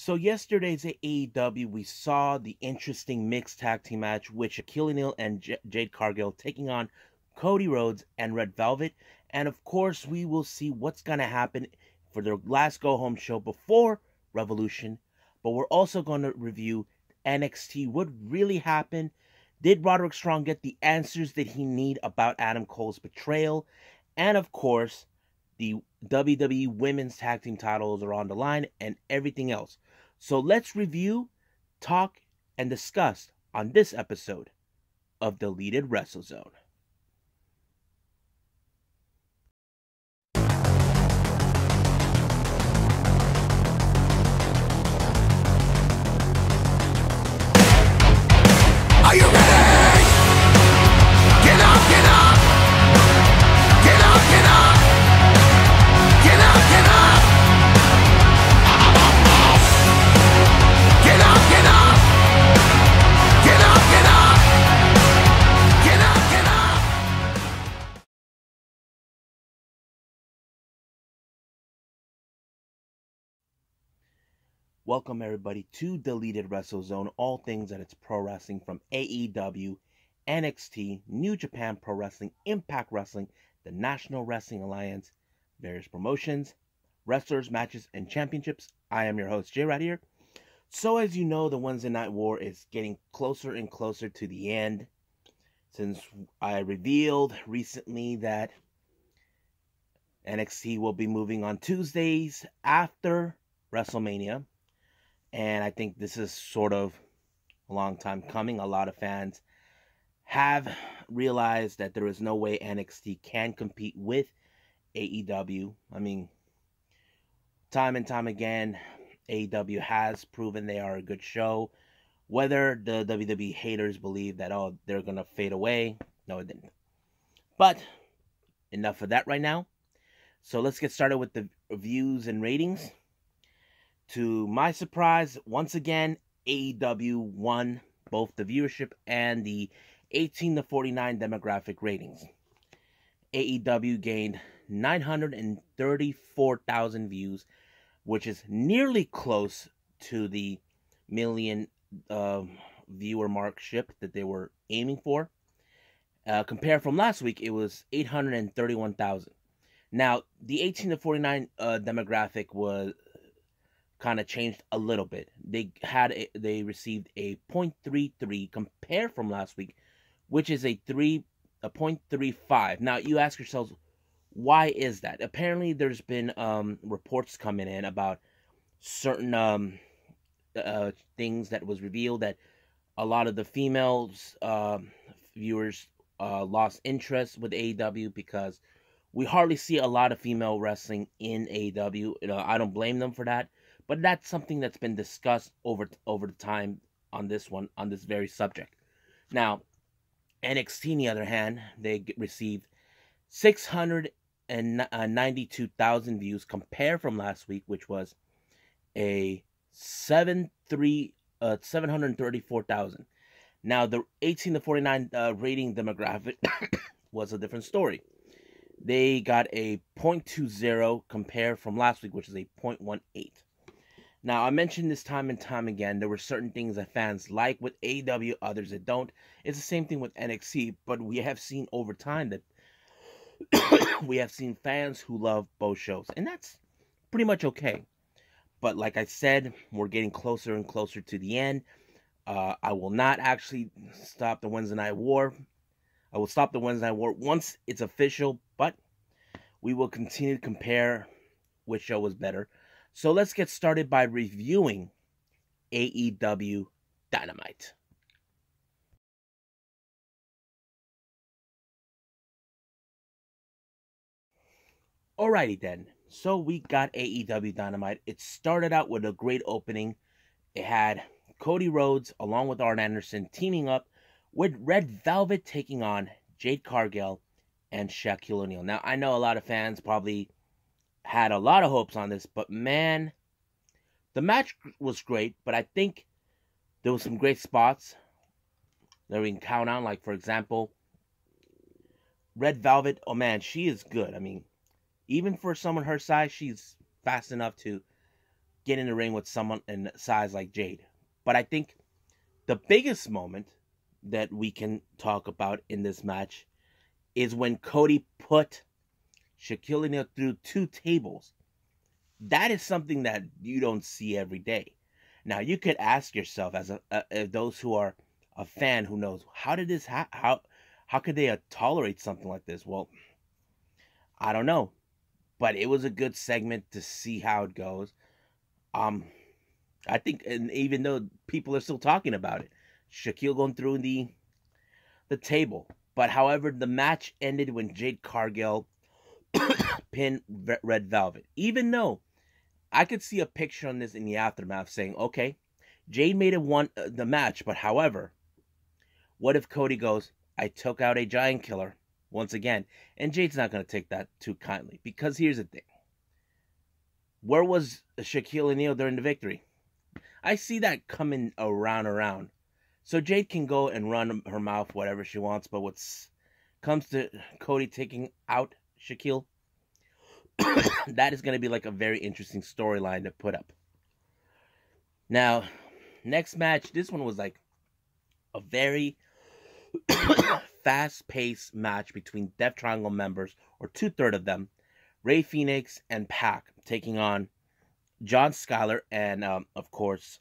So yesterday's at AEW, we saw the interesting mixed tag team match, which Shaquille O'Neal and Jade Cargill taking on Cody Rhodes and Red Velvet. And of course, we will see what's going to happen for their last go-home show before Revolution. But we're also going to review NXT. What really happened? Did Roderick Strong get the answers that he need about Adam Cole's betrayal? And of course, the WWE Women's Tag Team titles are on the line and everything else. So let's review, talk, and discuss on this episode of Deleted WrestleZone. Are you ready? Get up, get up! Get up, get up! Get up, get up! Get up, get up! Get up, get up! Get up, get up! Welcome everybody to Deleted WrestleZone, all things that it's pro wrestling from AEW, NXT, New Japan Pro Wrestling, Impact Wrestling, the National Wrestling Alliance, various promotions, wrestlers, matches, and championships. I am your host, Jay, right here. So as you know, the Wednesday Night War is getting closer and closer to the end, since I revealed recently that NXT will be moving on Tuesdays after WrestleMania. And I think this is sort of a long time coming. A lot of fans have realized that there is no way NXT can compete with AEW. I mean, time and time again, AEW has proven they are a good show. Whether the WWE haters believe that, they're going to fade away, no, it didn't. But enough of that right now. So let's get started with the reviews and ratings. To my surprise, once again, AEW won both the viewership and the 18 to 49 demographic ratings. AEW gained 934,000 views, which is nearly close to the million viewer markship that they were aiming for. Compared from last week, it was 831,000. Now, the 18 to 49 demographic was kind of changed a little bit. They received a 0.33 compared from last week, which is a 0.35. Now you ask yourselves, why is that? Apparently there's been reports coming in about certain things that was revealed that a lot of the females viewers lost interest with AEW because we hardly see a lot of female wrestling in AEW. I don't blame them for that. But that's something that's been discussed over the time on this very subject. Now, NXT, on the other hand, they received 692,000 views compared from last week, which was a 734,000. Now, the 18 to 49 rating demographic was a different story. They got a 0.20 compared from last week, which is a 0.18. Now, I mentioned this time and time again, there were certain things that fans like with AEW, others that don't. It's the same thing with NXT, but we have seen over time that we have seen fans who love both shows, and that's pretty much okay. But like I said, we're getting closer and closer to the end. I will not actually stop the Wednesday Night War. I will stop the Wednesday Night War once it's official, but we will continue to compare which show was better. So let's get started by reviewing AEW Dynamite. Alrighty then, so we got AEW Dynamite. It started out with a great opening. It had Cody Rhodes along with Arn Anderson teaming up with Red Velvet taking on Jade Cargill and Shaquille O'Neal. Now, I know a lot of fans probably had a lot of hopes on this, but man, the match was great, but I think there was some great spots that we can count on. Like, for example, Red Velvet, oh man, she is good. I mean, even for someone her size, she's fast enough to get in the ring with someone in size like Jade. But I think the biggest moment that we can talk about in this match is when Cody put Shaquille O'Neal through 2 tables. That is something that you don't see every day. Now, you could ask yourself, as those who are a fan who knows, how did this how could they tolerate something like this? Well, I don't know, but it was a good segment to see how it goes. I think, and even though people are still talking about it, Shaquille going through the table. But however, the match ended when Jade Cargill pinned Red Velvet. Even though I could see a picture on this in the aftermath saying, okay, Jade made it won the match, but however, what if Cody goes, I took out a giant killer once again, and Jade's not going to take that too kindly, because here's the thing. Where was Shaquille O'Neal during the victory? I see that coming around. So Jade can go and run her mouth whatever she wants, but what comes to Cody taking out Shaquille, that is going to be like a very interesting storyline to put up. Now, next match, this one was like a very fast-paced match between Death Triangle members, or 2/3 of them, Rey Fenix and Pac, taking on John Skyler and, of course,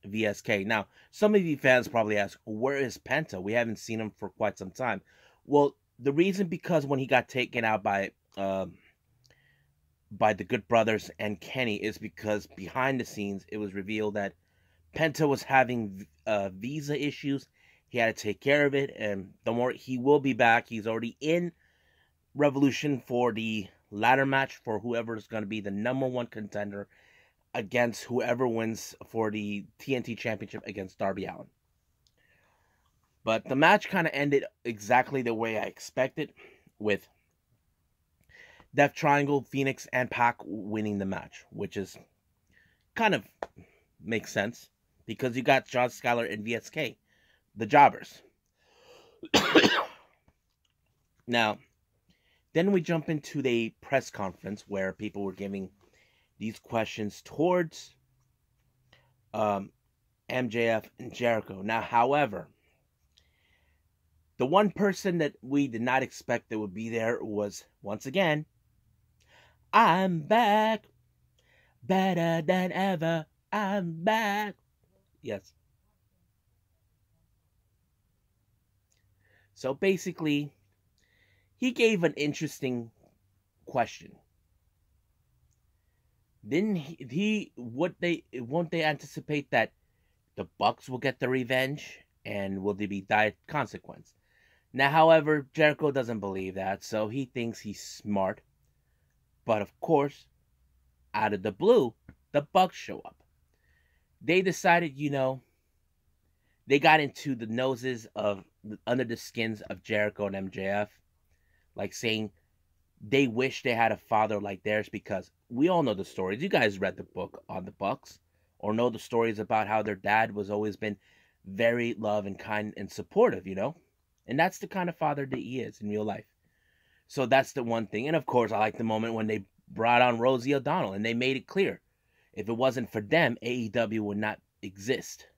VSK. Now, some of you fans probably ask, where is Penta? We haven't seen him for quite some time. Well, the reason, because when he got taken out by the Good Brothers and Kenny, is because behind the scenes it was revealed that Penta was having visa issues. He had to take care of it, and don't worry, he will be back. He's already in Revolution for the ladder match for whoever is going to be the #1 contender against whoever wins for the TNT Championship against Darby Allin. But the match kind of ended exactly the way I expected, with Death Triangle, Phoenix, and Pac winning the match, which is kind of makes sense because you got John Skyler and VSK, the jobbers. Now, then we jump into the press conference where people were giving these questions towards MJF and Jericho. Now, however, the one person that we did not expect that would be there was, once again, I'm back, better than ever, I'm back. Yes. So basically, he gave an interesting question. Didn't won't they anticipate that the Bucks will get the revenge, and will there be dire consequence? Now, however, Jericho doesn't believe that, so he thinks he's smart. But of course, out of the blue, the Bucks show up. They decided, they got into the noses of, under the skins of Jericho and MJF, like saying they wish they had a father like theirs, because we all know the stories. You guys read the book on the Bucks, or know the stories about how their dad was always been very loving and kind and supportive, and that's the kind of father that he is in real life. So that's the one thing. And of course, I like the moment when they brought on Rosie O'Donnell, and they made it clear, if it wasn't for them, AEW would not exist.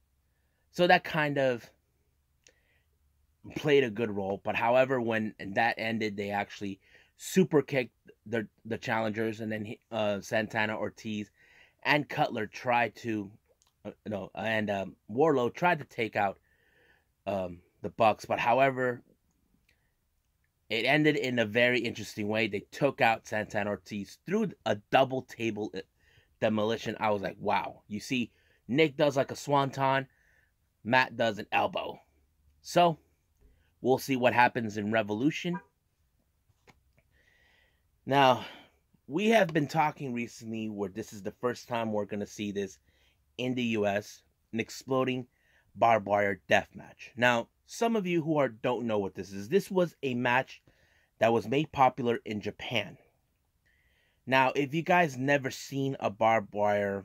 So that kind of played a good role. But however, when that ended, they actually super kicked the challengers, and then Santana, Ortiz, and Cutler tried to, and Warlow tried to take out the Bucks. But however, it ended in a very interesting way. They took out Santana Ortiz through a double table demolition. I was like, wow. You see, Nick does like a swanton, Matt does an elbow. So, we'll see what happens in Revolution. Now, we have been talking recently where this is the first time we're going to see this in the US, an exploding barbed wire death match. Now, some of you who don't know what this is, this was a match that was made popular in Japan. Now, if you guys never seen a barbed wire,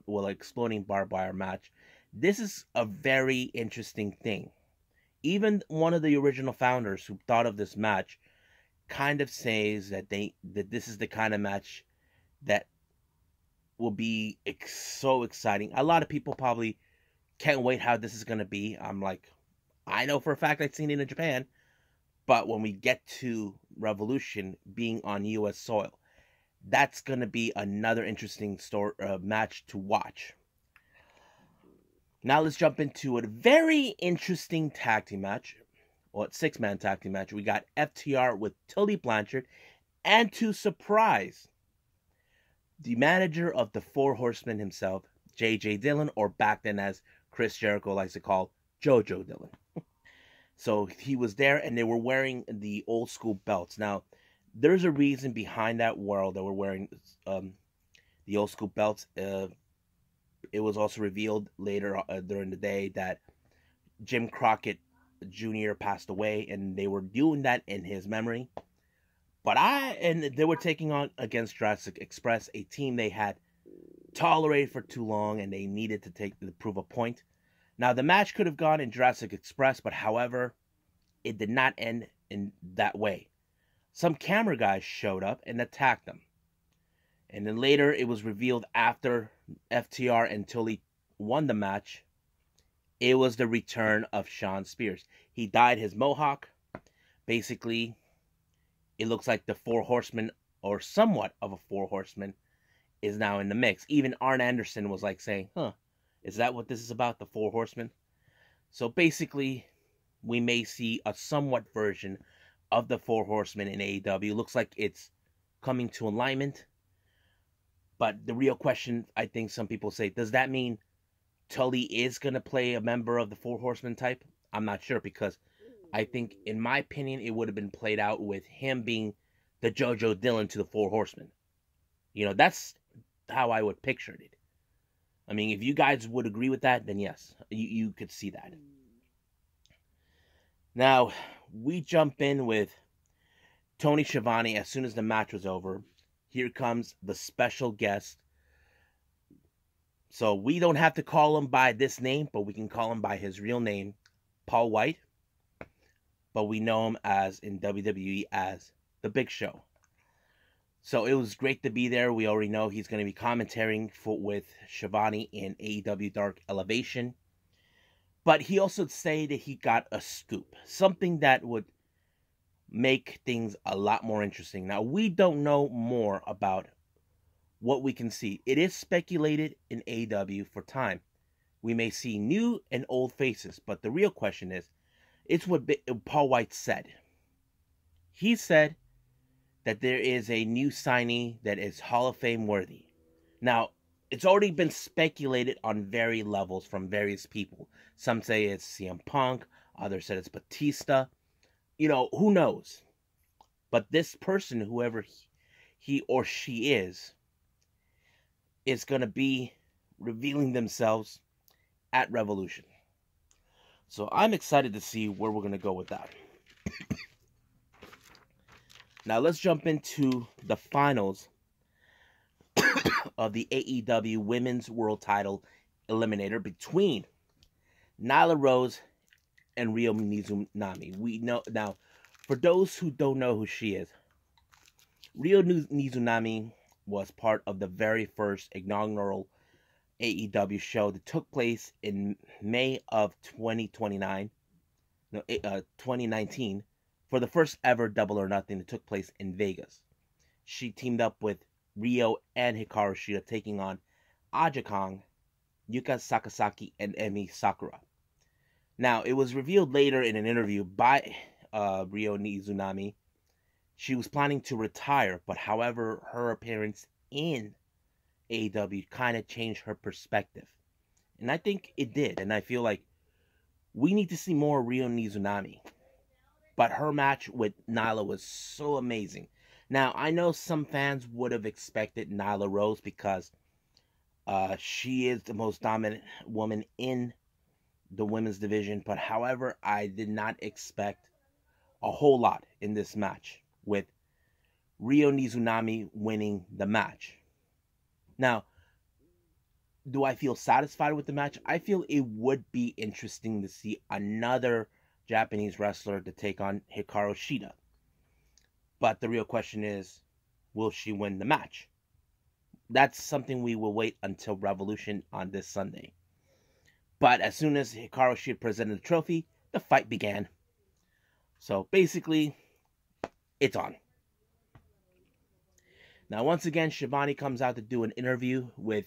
exploding barbed wire match, this is a very interesting thing. Even one of the original founders who thought of this match kind of says that this is the kind of match that will be so exciting. A lot of people probably can't wait how this is going to be. I'm like, I know for a fact I've seen it in Japan, but when we get to Revolution being on U.S. soil, that's going to be another interesting match to watch. Now let's jump into a very interesting tag team match. Well, it's 6-man tag team match. We got FTR with Tully Blanchard, and to surprise, the manager of the Four Horsemen himself, J.J. Dillon, or back then as Chris Jericho likes to call JoJo Dillon. So he was there, and they were wearing the old school belts. Now, there's a reason behind that world that we're wearing the old school belts. It was also revealed later during the day that Jim Crockett Jr. passed away, and they were doing that in his memory. But they were taking on against Jurassic Express, a team they had tolerated for too long, and they needed to prove a point. Now, the match could have gone in Jurassic Express, but however, it did not end in that way. Some camera guys showed up and attacked them. And then later, it was revealed after FTR and Tully won the match, it was the return of Shawn Spears. He dyed his mohawk. Basically, it looks like the Four Horsemen, or somewhat of a Four Horsemen, is now in the mix. Even Arn Anderson was like saying, is that what this is about, the Four Horsemen? So basically, we may see a somewhat version of the Four Horsemen in AEW. Looks like it's coming to alignment. But the real question, I think some people say, does that mean Tully is going to play a member of the Four Horsemen type? I'm not sure, because I think, in my opinion, it would have been played out with him being the JoJo Dillon to the Four Horsemen. That's how I would picture it. I mean, if you guys would agree with that, then yes, you could see that. Now, we jump in with Tony Schiavone as soon as the match was over. Here comes the special guest. So we don't have to call him by this name, but we can call him by his real name, Paul White. But we know him as in WWE as The Big Show. So it was great to be there. We already know he's going to be commentating with Schiavone in AEW Dark Elevation. But he also said that he got a scoop. Something that would make things a lot more interesting. Now, we don't know more about what we can see. It is speculated in AEW for time. We may see new and old faces. But the real question is, it's what Paul White said. He said that there is a new signee that is Hall of Fame worthy. Now, it's already been speculated on various levels from various people. Some say it's CM Punk, others said it's Batista. Who knows? But this person, whoever he or she is going to be revealing themselves at Revolution. So I'm excited to see where we're going to go with that. Now let's jump into the finals of the AEW Women's World Title Eliminator between Nyla Rose and Ryo Mizunami. We know now, for those who don't know who she is, Ryo Mizunami was part of the very first inaugural AEW show that took place in May of 2019, for the first ever Double or Nothing that took place in Vegas. She teamed up with Ryo and Hikaru Shida, taking on Aja Kong, Yuka Sakazaki, and Emi Sakura. Now, it was revealed later in an interview by Ryo Mizunami. She was planning to retire, but however, her appearance in AEW kind of changed her perspective. And I think it did, and I feel like we need to see more Ryo Mizunami. But her match with Nyla was so amazing. Now, I know some fans would have expected Nyla Rose because she is the most dominant woman in the women's division. But however, I did not expect a whole lot in this match, with Ryo Mizunami winning the match. Now, do I feel satisfied with the match? I feel it would be interesting to see another Japanese wrestler to take on Hikaru Shida. But the real question is, will she win the match? that's something we will wait until Revolution on this Sunday. But as soon as Hikaru Shida presented the trophy, the fight began. So basically, it's on. Now, once again, Shivani comes out to do an interview with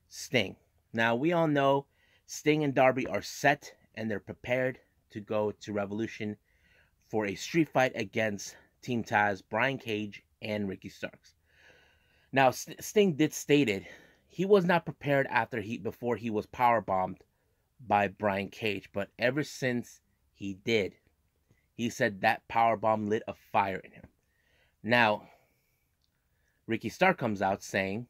Sting. Now, we all know Sting and Darby are set and they're prepared to go to Revolution for a street fight against Team Taz, Brian Cage, and Ricky Starks. Now, Sting did stated he was not prepared before he was powerbombed by Brian Cage, but ever since he did, he said that powerbomb lit a fire in him. Now, Ricky Stark comes out saying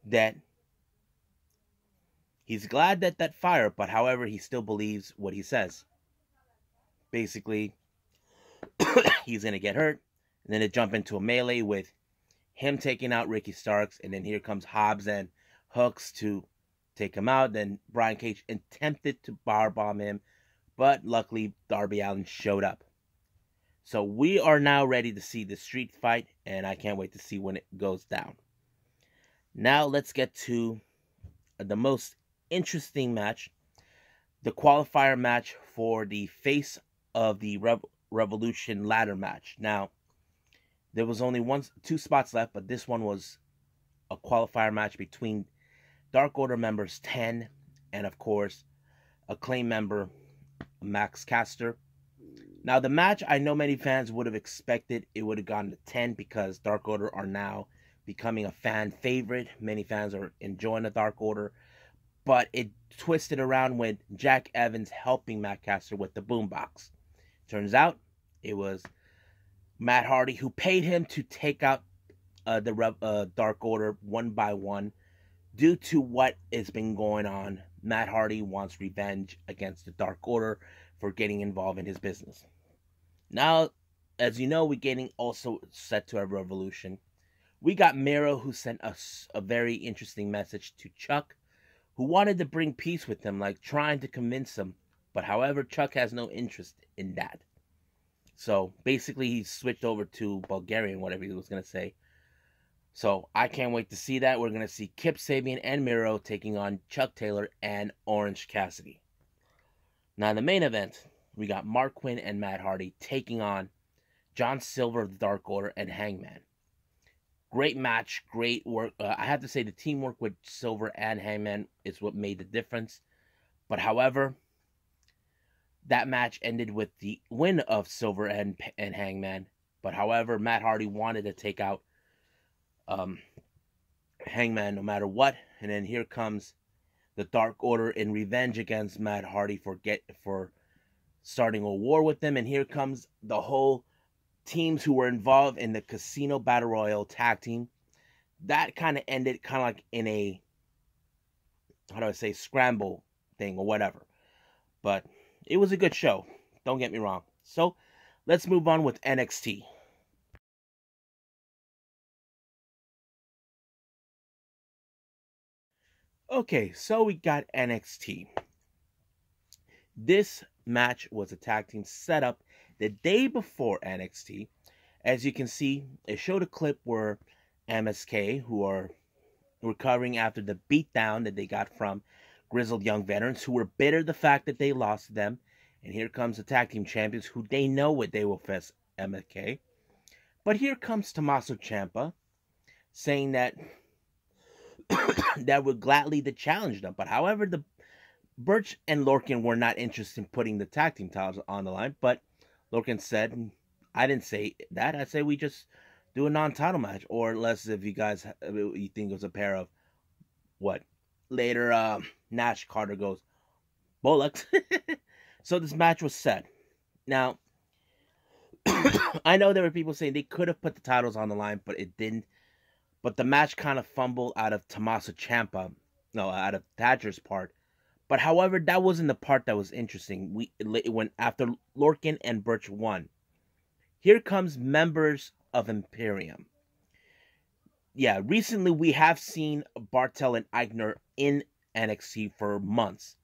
that he's glad that fire, but however, he still believes what he says. Basically, he's going to get hurt, and then it jump into a melee with him taking out Ricky Starks, and then here comes Hobbs and Hooks to take him out. Then Brian Cage attempted to powerbomb him, but luckily Darby Allin showed up. So we are now ready to see the street fight, and I can't wait to see when it goes down. Now let's get to the most interesting match, the qualifier match for the face of the Revolution ladder match. Now, there was only two spots left, but this one was a qualifier match between Dark Order members 10 and, of course, Acclaim member Max Caster. Now, the match, I know many fans would have expected it would have gone to 10 because Dark Order are now becoming a fan favorite. Many fans are enjoying the Dark Order, but it twisted around with Jack Evans helping Matt Caster with the boombox. Turns out it was Matt Hardy who paid him to take out the Dark Order one by one. Due to what has been going on, Matt Hardy wants revenge against the Dark Order for getting involved in his business. Now, as you know, we're getting also set to a Revolution. We got Miro, who sent us a very interesting message to Chuck, who wanted to bring peace with him, like trying to convince him. But however, Chuck has no interest in that. So basically, he switched over to Bulgarian, whatever he was going to say. So I can't wait to see that. We're going to see Kip Sabian and Miro taking on Chuck Taylor and Orange Cassidy. Now, in the main event, we got Mark Quinn and Matt Hardy taking on John Silver of the Dark Order and Hangman. Great match, great work. I have to say the teamwork with Silver and Hangman is what made the difference. But however, that match ended with the win of Silver and Hangman. But however, Matt Hardy wanted to take out Hangman no matter what. And then here comes the Dark Order in revenge against Matt Hardy for starting a war with them. And here comes the whole teams who were involved in the Casino Battle Royal tag team. That kind of ended kind of like in a, scramble thing or whatever. But it was a good show. Don't get me wrong. So let's move on with NXT. Okay, so we got NXT. This match was a tag team set up the day before NXT. As you can see, it showed a clip where MSK, who are recovering after the beatdown that they got from grizzled young veterans who were bitter the fact that they lost to them. And here comes the tag team champions who they know what they will face MSK. But here comes Tommaso Ciampa saying that that would gladly to challenge them. But however, the Birch and Lorcan were not interested in putting the tag team titles on the line. But Lorcan said, I didn't say that. I say we just do a non-title match. Or unless if you guys, you think it was a pair of what? Later, Nash Carter goes, Bollocks. So this match was set. Now, I know there were people saying they could have put the titles on the line, but it didn't. But the match kind of fumbled out of Tommaso Ciampa. No, out of Thatcher's part. But however, that wasn't the part that was interesting. It went after Lorcan and Birch won. Here comes members of Imperium. Yeah, recently we have seen Bartel and Eichner in NXT for months.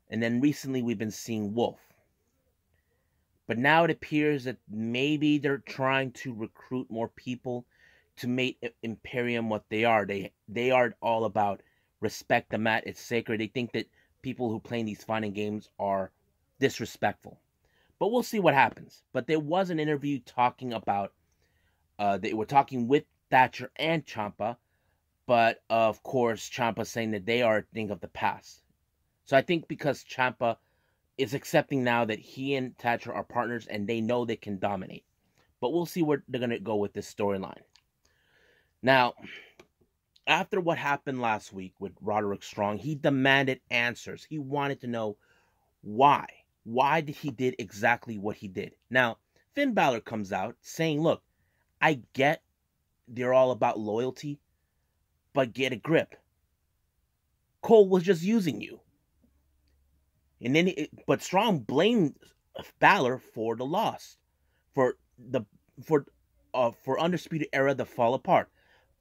And then recently we've been seeing Wolf. But now it appears that maybe they're trying to recruit more people to make Imperium what they are. They are all about respect the mat. It's sacred. They think that people who play in these fighting games are disrespectful. But we'll see what happens. But there was an interview talking about, they were talking with Thatcher and Ciampa, but of course Ciampa saying that they are a thing of the past. So I think because Ciampa is accepting now that he and Thatcher are partners and they know they can dominate. But we'll see where they're going to go with this storyline. Now, after what happened last week with Roderick Strong, he demanded answers. He wanted to know why. Why did he did exactly what he did? Now, Finn Balor comes out saying, look, I get they're all about loyalty, but get a grip. Cole was just using you. And then, but Strong blamed Balor for the loss, for Undisputed Era to fall apart.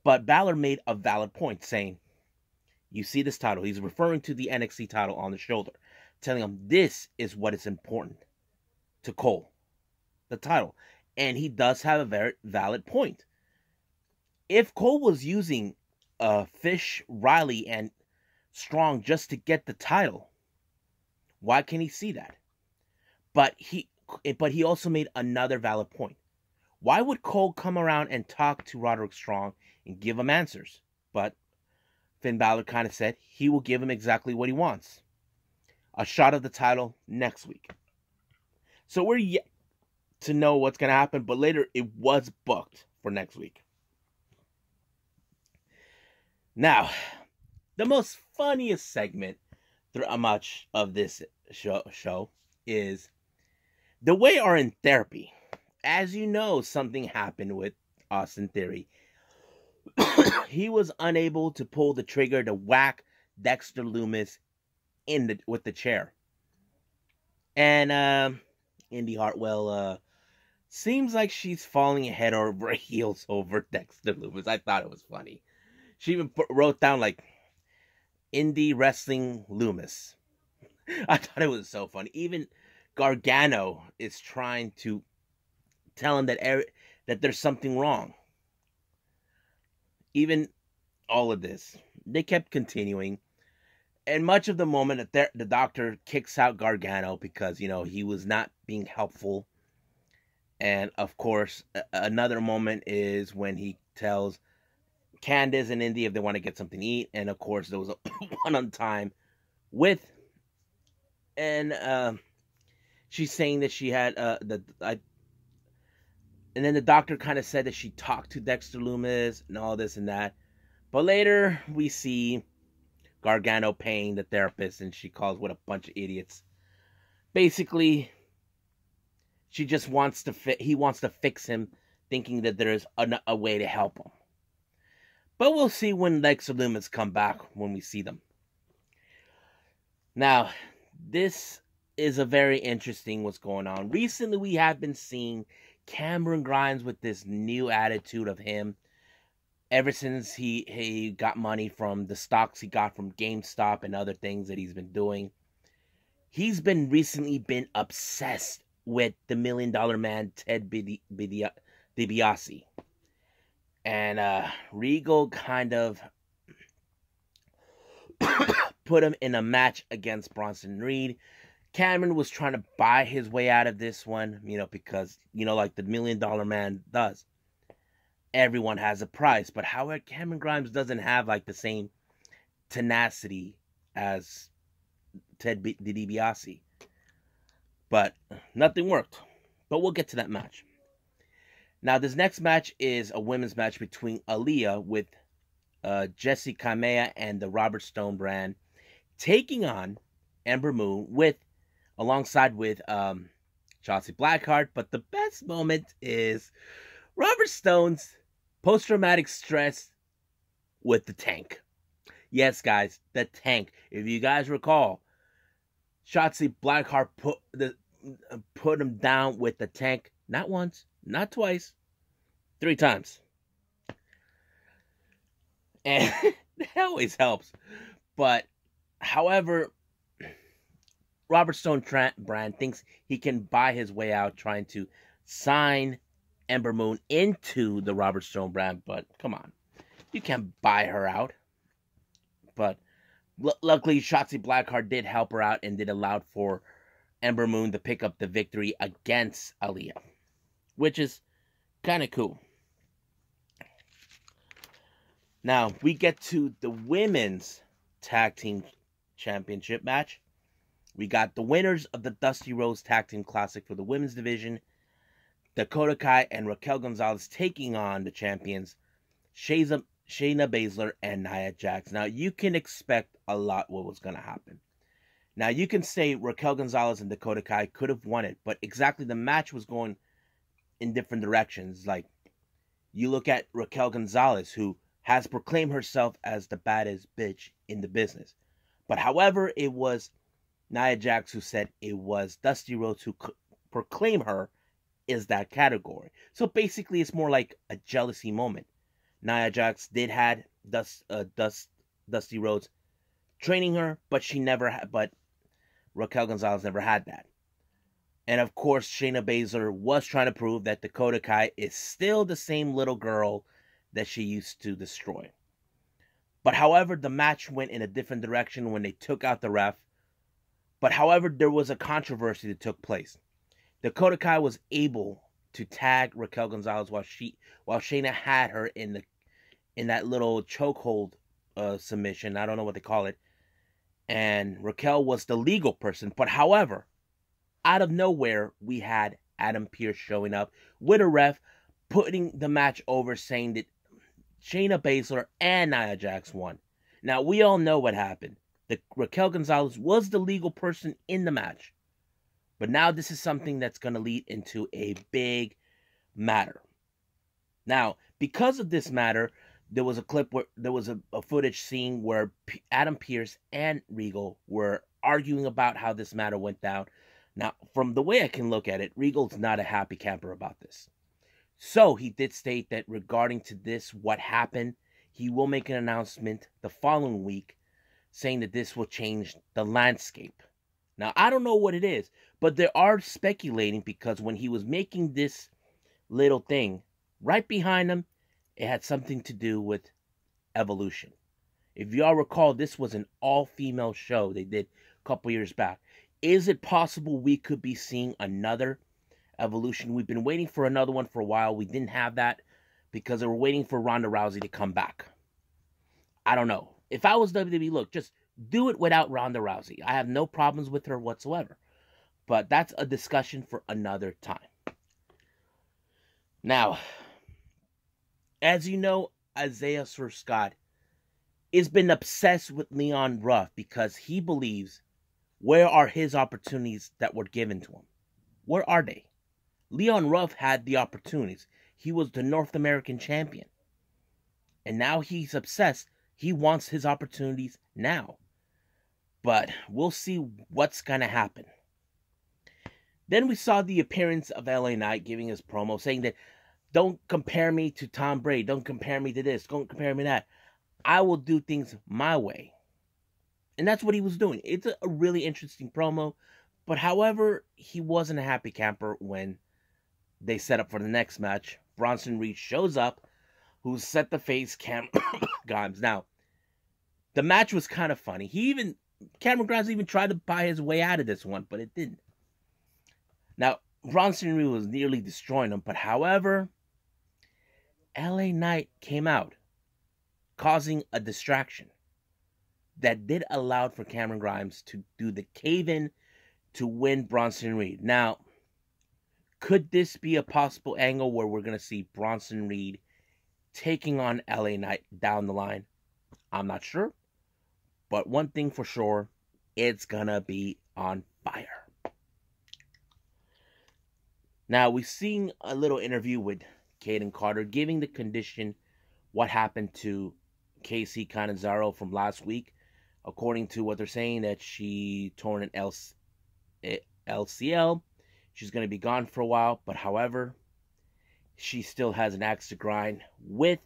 But Balor made a valid point, saying, "You see this title." He's referring to the NXT title on the shoulder, telling him this is what is important to Cole, the title, and he does have a very valid point. If Cole was using Fish, Riley, and Strong just to get the title, why can't he see that? But he also made another valid point. Why would Cole come around and talk to Roderick Strong and give him answers? But Finn Balor kind of said he will give him exactly what he wants. A shot of the title next week. So we're yet to know what's going to happen, but later it was booked for next week. Now, the most funniest segment throughout much of this show is the way are in therapy. As you know, something happened with Austin Theory. He was unable to pull the trigger to whack Dexter Lumis with the chair. And Indy Hartwell seems like she's falling head over heels over Dexter Lumis. I thought it was funny. She even wrote down like Indie Wrestling Lumis. I thought it was so funny. Even Gargano is trying to tell him that there's something wrong. Even all of this, they kept continuing. And much of the moment that the doctor kicks out Gargano because, he was not being helpful. And of course, another moment is when he tells Candice and Indy if they want to get something to eat. And of course, there was a one on time with, and she's saying that she had and then the doctor kind of said that she talked to Dexter Lumis and all this and that. But later we see Gargano paying the therapist, and she calls what a bunch of idiots. Basically, she just wants to he wants to fix him, thinking that there is a way to help him. But we'll see when Dexter Lumis come back when we see them. Now, this is a very interesting what's going on. Recently, we have been seeing Cameron Grimes with this new attitude of him. Ever since he got money from the stocks he got from GameStop and other things that he's been doing, he's been recently been obsessed with the $1 Million Man, Ted DiBiase. And Regal kind of put him in a match against Bronson Reed. Cameron was trying to buy his way out of this one, because, like the $1 Million Man does. Everyone has a price. But however, Cameron Grimes doesn't have, like, the same tenacity as Ted DiBiase. But nothing worked. But we'll get to that match. Now, this next match is a women's match between Aaliyah with Jessie Kamea and the Robert Stone brand, taking on Ember Moon alongside with Shotzi Blackheart. But the best moment is Robert Stone's post-traumatic stress with the Tank. Yes, guys, the Tank. If you guys recall, Shotzi Blackheart put him down with the Tank not once, not twice, 3 times. And that always helps. But, however, Robert Stone Brand thinks he can buy his way out trying to sign Ember Moon into the Robert Stone brand, but come on. You can't buy her out. But luckily, Shotzi Blackheart did help her out and did allow for Ember Moon to pick up the victory against Aaliyah, which is kind of cool. Now, we get to the women's tag team championship match. We got the winners of the Dusty Rhodes Tag Team Classic for the women's division, Dakota Kai and Raquel Gonzalez, taking on the champions, Shayna Baszler and Nia Jax. Now, you can expect a lot what was going to happen. Now, you can say Raquel Gonzalez and Dakota Kai could have won it, but exactly the match was going in different directions. Like, you look at Raquel Gonzalez, who has proclaimed herself as the baddest bitch in the business. But however, it was Nia Jax who said it was Dusty Rhodes who proclaimed her is that category. So basically, it's more like a jealousy moment. Nia Jax did had Dusty Rhodes training her, but she never had. But Raquel Gonzalez never had that. And of course, Shayna Baszler was trying to prove that Dakota Kai is still the same little girl that she used to destroy. But however, the match went in a different direction when they took out the ref. But however, there was a controversy that took place. Dakota Kai was able to tag Raquel Gonzalez while Shayna had her in that little chokehold submission. I don't know what they call it. And Raquel was the legal person. But however, out of nowhere, we had Adam Pearce showing up with a ref, putting the match over, saying that Shayna Baszler and Nia Jax won. Now, we all know what happened. Raquel Gonzalez was the legal person in the match. But now this is something that's going to lead into a big matter. Now, because of this matter, there was a clip where there was a footage scene where Adam Pearce and Regal were arguing about how this matter went down. Now, from the way I can look at it, Regal's not a happy camper about this. So he did state that regarding to this, what happened, he will make an announcement the following week saying that this will change the landscape. Now, I don't know what it is, but they are speculating because when he was making this little thing, right behind him, it had something to do with Evolution. If y'all recall, this was an all-female show they did a couple years back. Is it possible we could be seeing another Evolution? We've been waiting for another one for a while. We didn't have that because they were waiting for Ronda Rousey to come back. I don't know. If I was WWE, look, just do it without Ronda Rousey. I have no problems with her whatsoever. But that's a discussion for another time. Now, as you know, Isaiah Sir Scott has been obsessed with Leon Ruff because he believes, where are his opportunities that were given to him? Where are they? Leon Ruff had the opportunities. He was the North American champion. And now he's obsessed. He wants his opportunities now. But we'll see what's going to happen. Then we saw the appearance of LA Knight giving his promo saying that, don't compare me to Tom Brady. Don't compare me to this. Don't compare me to that. I will do things my way. And that's what he was doing. It's a really interesting promo. But however, he wasn't a happy camper when they set up for the next match. Bronson Reed shows up, who set the face Cameron Grimes. Now, the match was kind of funny. Cameron Grimes even tried to buy his way out of this one, but it didn't. Now, Bronson Reed was nearly destroying him, but however, LA Knight came out, causing a distraction that did allow for Cameron Grimes to do the cave-in to win Bronson Reed. Now, could this be a possible angle where we're going to see Bronson Reed taking on LA Knight down the line? I'm not sure. But one thing for sure, it's going to be on fire. Now, we've seen a little interview with Kaden Carter giving the condition what happened to Casey Canizaro from last week. According to what they're saying, that she torn an LCL. She's going to be gone for a while. But however, she still has an axe to grind with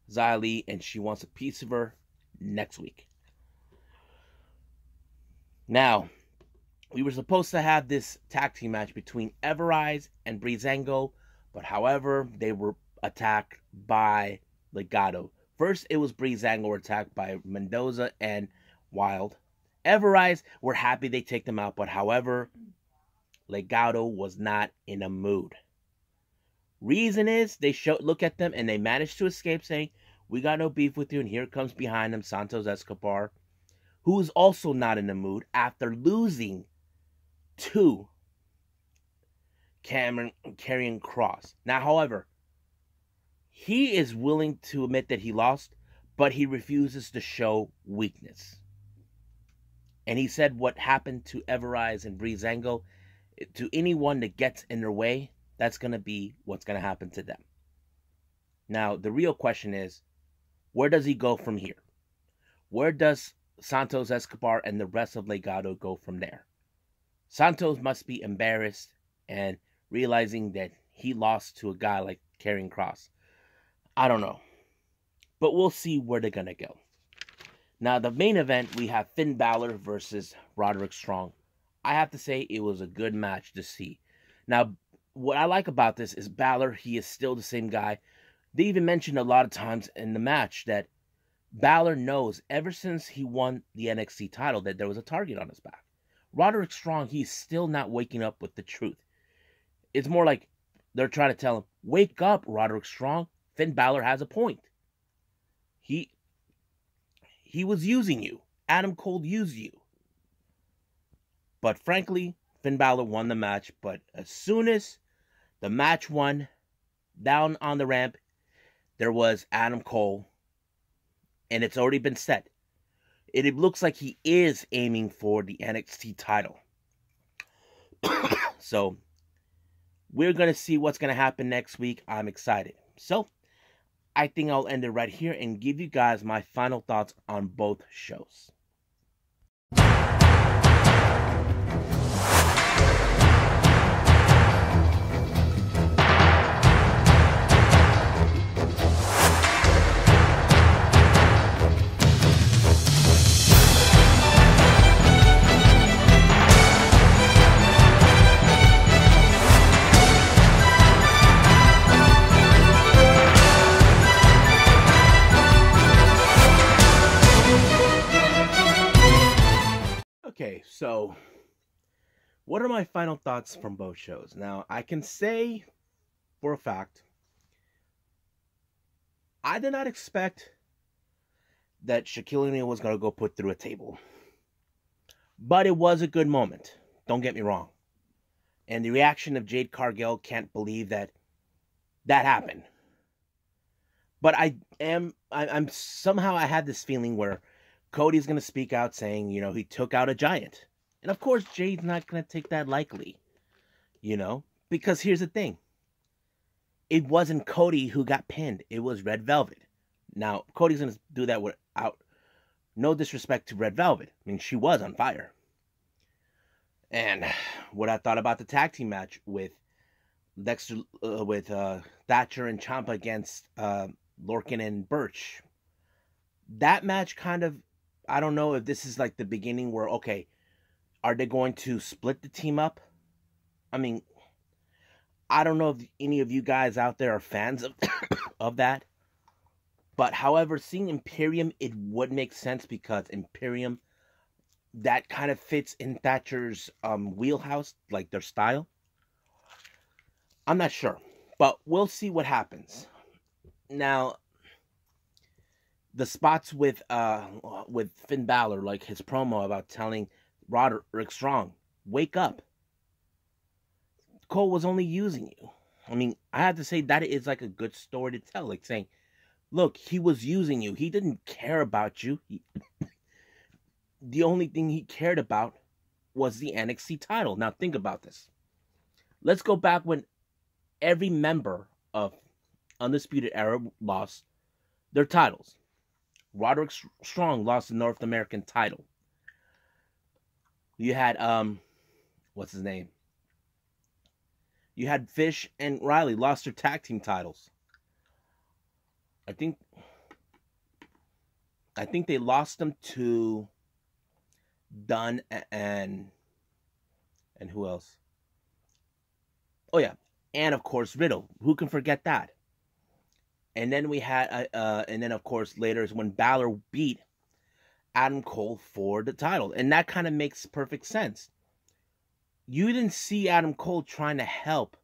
Xia Li, and she wants a piece of her next week. Now, we were supposed to have this tag team match between Everrise and Breezango, But however, they were attacked by Legado. First, it was Breezango attacked by Mendoza and Wild. Everrise were happy they take them out, but however, Legado was not in a mood. Reason is they look at them and they managed to escape, saying, "We got no beef with you." And here comes behind them Santos Escobar, who is also not in the mood after losing to Karrion Kross. Now, however, he is willing to admit that he lost, but he refuses to show weakness. And he said what happened to Everrise and Breezango, to anyone that gets in their way, that's going to be what's going to happen to them. Now, the real question is, where does he go from here? Where does Santos Escobar and the rest of Legado go from there? Santos must be embarrassed and realizing that he lost to a guy like Karrion Kross. I don't know. But we'll see where they're going to go. Now, the main event, we have Finn Balor versus Roderick Strong. I have to say it was a good match to see. Now, what I like about this is Balor, he is still the same guy. They even mentioned a lot of times in the match that Balor knows ever since he won the NXT title that there was a target on his back. Roderick Strong, he's still not waking up with the truth. It's more like they're trying to tell him, wake up, Roderick Strong. Finn Balor has a point. He was using you. Adam Cole used you. But frankly, Finn Balor won the match. But as soon as the match won, down on the ramp, there was Adam Cole. And it's already been set. It looks like he is aiming for the NXT title. So, we're going to see what's going to happen next week. I'm excited. So, I think I'll end it right here and give you guys my final thoughts on both shows. Okay, so what are my final thoughts from both shows? Now, I can say for a fact, I did not expect that Shaquille O'Neal was going to go put through a table. But it was a good moment. Don't get me wrong. And the reaction of Jade Cargill can't believe that happened. But I'm somehow I had this feeling where Cody's going to speak out saying, he took out a giant. And of course, Jade's not going to take that lightly, because here's the thing. It wasn't Cody who got pinned. It was Red Velvet. Now, Cody's going to do that without no disrespect to Red Velvet. I mean, she was on fire. And what I thought about the tag team match with Thatcher and Ciampa against Lorcan and Birch. That match kind of, I don't know if this is like the beginning where, okay, are they going to split the team up? I mean, I don't know if any of you guys out there are fans of that. But however, seeing Imperium, it would make sense because Imperium, that kind of fits in Thatcher's wheelhouse, like their style. I'm not sure, but we'll see what happens. Now, the spots with Finn Balor, like his promo about telling Roderick Strong, wake up. Cole was only using you. I mean, I have to say that is like a good story to tell. Like saying, look, he was using you. He didn't care about you. The only thing he cared about was the NXT title. Now think about this. Let's go back when every member of Undisputed Era lost their titles. Roderick Strong lost the North American title. You had, what's his name? You had Fish and Riley lost their tag team titles. I think they lost them to Dunn and who else? Oh yeah, and of course Riddle. Who can forget that? And then we had, and then of course later is when Balor beat Adam Cole for the title, and that kind of makes perfect sense. You didn't see Adam Cole trying to help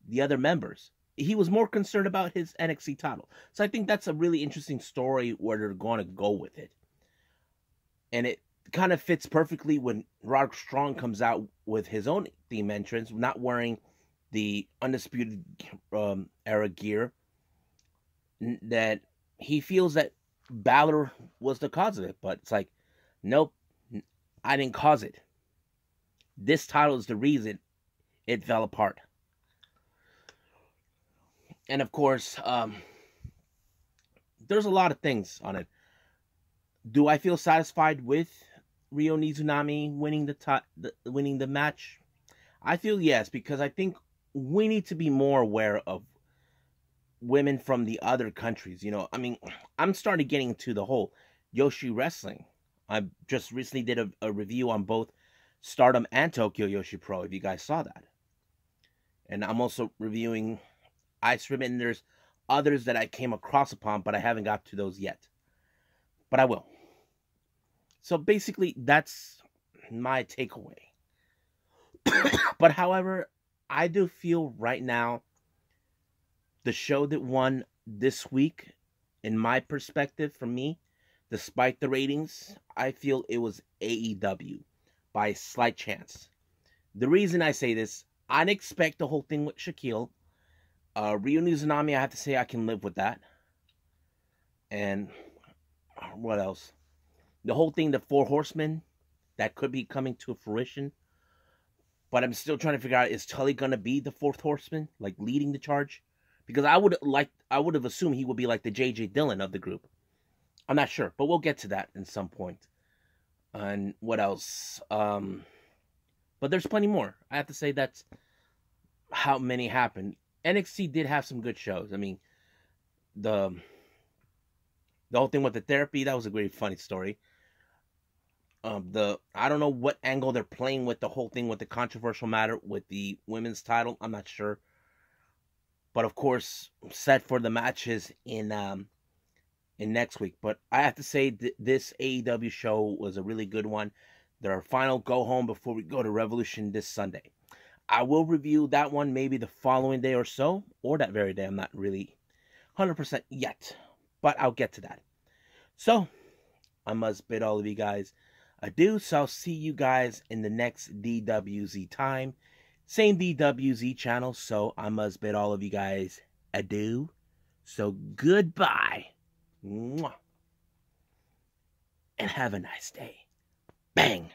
the other members. He was more concerned about his NXT title. So I think that's a really interesting story where they're going to go with it. And it kind of fits perfectly when Roderick Strong comes out with his own theme entrance, not wearing the Undisputed Era gear, that he feels that Balor was the cause of it. But it's like, nope, I didn't cause it. This title is the reason it fell apart. And of course, there's a lot of things on it. Do I feel satisfied with Ryo Mizunami winning winning the match? I feel yes, because I think we need to be more aware of women from the other countries. You know, I mean, I'm starting getting into the whole Yoshi wrestling. I just recently did a review on both Stardom and Tokyo Yoshi Pro, if you guys saw that. And I'm also reviewing Ice Ribbon. There's others that I came across upon, but I haven't got to those yet. But I will. So basically, that's my takeaway. But however, I do feel right now the show that won this week, in my perspective, for me, despite the ratings, I feel it was AEW by a slight chance. The reason I say this, I didn't expect the whole thing with Shaquille. Ryo Mizunami, I have to say I can live with that. And what else? The whole thing, the Four Horsemen, that could be coming to fruition. But I'm still trying to figure out, is Tully gonna be the fourth horseman, like leading the charge? Because I would have assumed he would be like the J.J. Dillon of the group. I'm not sure, but we'll get to that in some point. And what else? But there's plenty more. I have to say that's how many happened. NXT did have some good shows. I mean, the whole thing with the therapy, that was a great funny story. I don't know what angle they're playing with the whole thing with the controversial matter with the women's title. I'm not sure. But of course, set for the matches in next week. But I have to say this AEW show was a really good one. Their final go home before we go to Revolution this Sunday. I will review that one maybe the following day or so, or that very day. I'm not really 100% yet, but I'll get to that. So, I must bid all of you guys adieu. So I'll see you guys in the next DWZ time. Same DWZ channel, so I must bid all of you guys adieu. So goodbye. Mwah. And have a nice day. Bang.